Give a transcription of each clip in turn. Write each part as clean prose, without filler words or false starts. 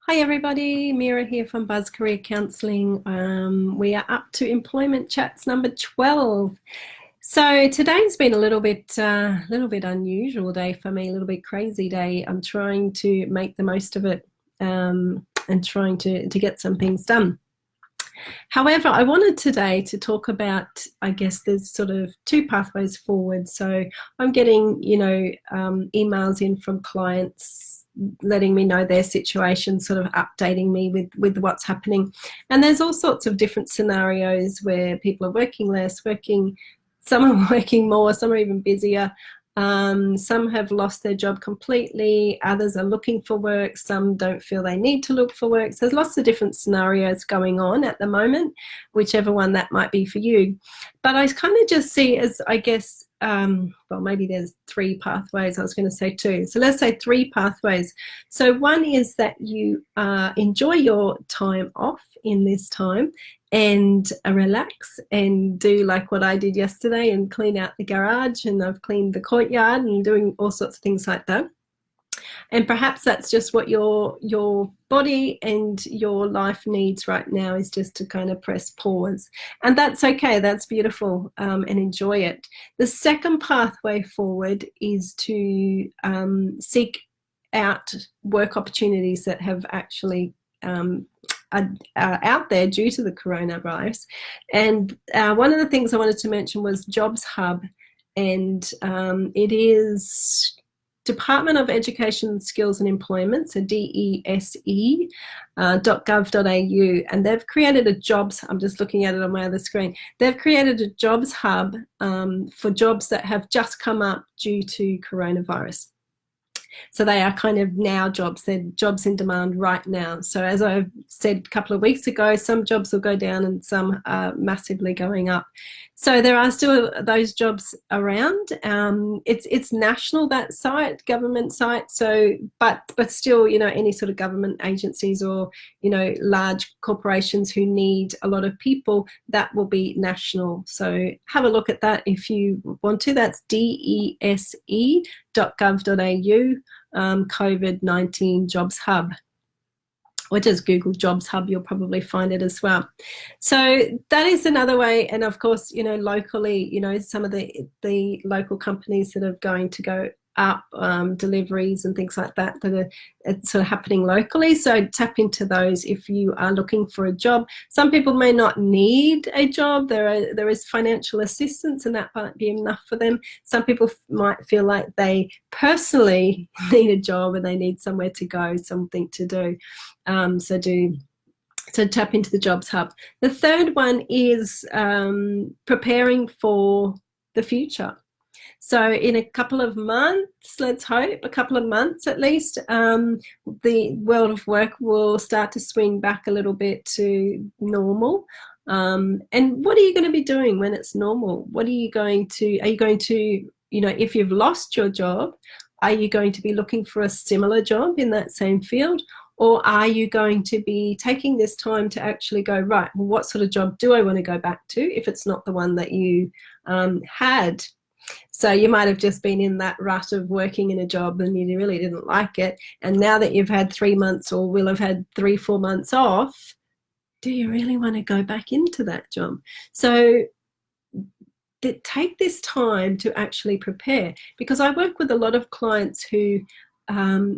Hi everybody, Mira here from Buzz Career Counselling. We are up to Employment Chats number 12. So today's been a little bit unusual day for me, a little bit crazy day. I'm trying to make the most of it and trying to get some things done. However, I wanted today to talk about, I guess there's sort of two pathways forward. So I'm getting, emails in from clients letting me know their situation, sort of updating me with what's happening. And there's all sorts of different scenarios where people are working less, some are working more, some are even busier. Some have lost their job completely, others are looking for work, some don't feel they need to look for work. So there's lots of different scenarios going on at the moment, whichever one that might be for you. But I kind of just see as, I guess, well, maybe there's three pathways. I was going to say two. So let's say three pathways. So one is that you enjoy your time off in this time and relax and do like what I did yesterday and clean out the garage, and I've cleaned the courtyard and doing all sorts of things like that. And perhaps that's just what your body and your life needs right now, is just to kind of press pause. And that's okay, that's beautiful, and enjoy it. The second pathway forward is to seek out work opportunities that have actually are out there due to the coronavirus. And one of the things I wanted to mention was Jobs Hub, and it is Department of Education, Skills and Employment, so DESE.gov.au, and they've created a jobs, I'm just looking at it on my other screen, they've created a jobs hub for jobs that have just come up due to coronavirus. So they are kind of now jobs, they're jobs in demand right now. So as I said a couple of weeks ago, some jobs will go down and some are massively going up. So there are still those jobs around. It's national, that site, government site. So, but still, any sort of government agencies or, large corporations who need a lot of people, that will be national. So have a look at that if you want to. That's DESE.gov.au. COVID-19 Jobs Hub, or just Google Jobs Hub, you'll probably find it as well. So that is another way. And of course, locally, some of the local companies that are going to go up, deliveries and things like that are sort of happening locally. So tap into those if you are looking for a job. Some people may not need a job. There is financial assistance, and that might be enough for them. Some people might feel like they personally need a job and they need somewhere to go, something to do. So tap into the Jobs Hub. The third one is preparing for the future. So in a couple of months, let's hope, a couple of months at least, the world of work will start to swing back a little bit to normal. And what are you going to be doing when it's normal? Are you going to, if you've lost your job, are you going to be looking for a similar job in that same field? Or are you going to be taking this time to actually go, right, well, what sort of job do I want to go back to if it's not the one that you had? So you might have just been in that rut of working in a job and you really didn't like it. And now that you've had 3 months or will have had 3-4 months off, do you really want to go back into that job? So take this time to actually prepare, because I work with a lot of clients who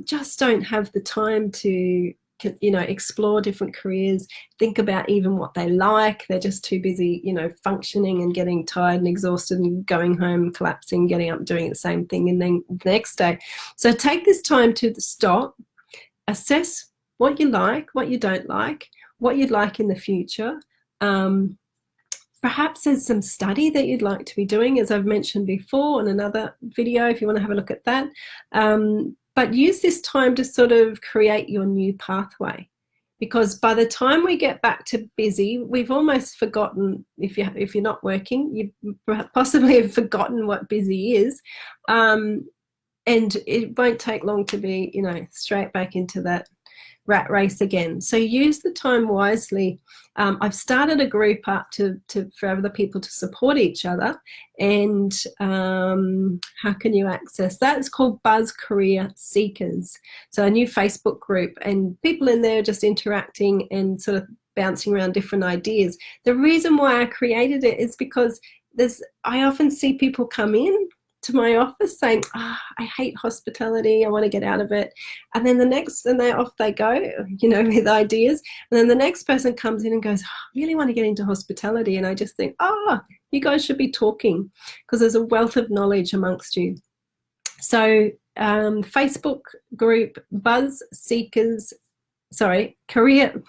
just don't have the time to explore different careers, think about even what they like. They're just too busy, functioning and getting tired and exhausted and going home, collapsing, getting up, doing the same thing, and then the next day. So take this time to stop, assess what you like, what you don't like, what you'd like in the future. Perhaps there's some study that you'd like to be doing, as I've mentioned before in another video, if you want to have a look at that. But use this time to sort of create your new pathway, because by the time we get back to busy, we've almost forgotten, if you're not working, you possibly have forgotten what busy is. And it won't take long to be, straight back into that rat race again. So use the time wisely. I've started a group up for other people to support each other. And how can you access that? It's called Buzz Career Seekers. So a new Facebook group, and people in there just interacting and sort of bouncing around different ideas. The reason why I created it is because I often see people come in to my office saying, I hate hospitality, I want to get out of it. And then off they go, with ideas. And then the next person comes in and goes, I really want to get into hospitality. And I just think, you guys should be talking, because there's a wealth of knowledge amongst you. So Facebook group, Career,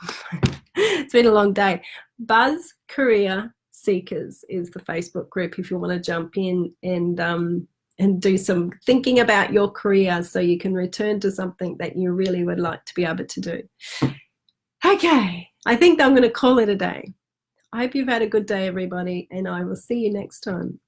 it's been a long day. Buzz Career Seekers is the Facebook group if you want to jump in and do some thinking about your career so you can return to something that you really would like to be able to do. Okay, I think I'm going to call it a day. I hope you've had a good day, everybody, and I will see you next time.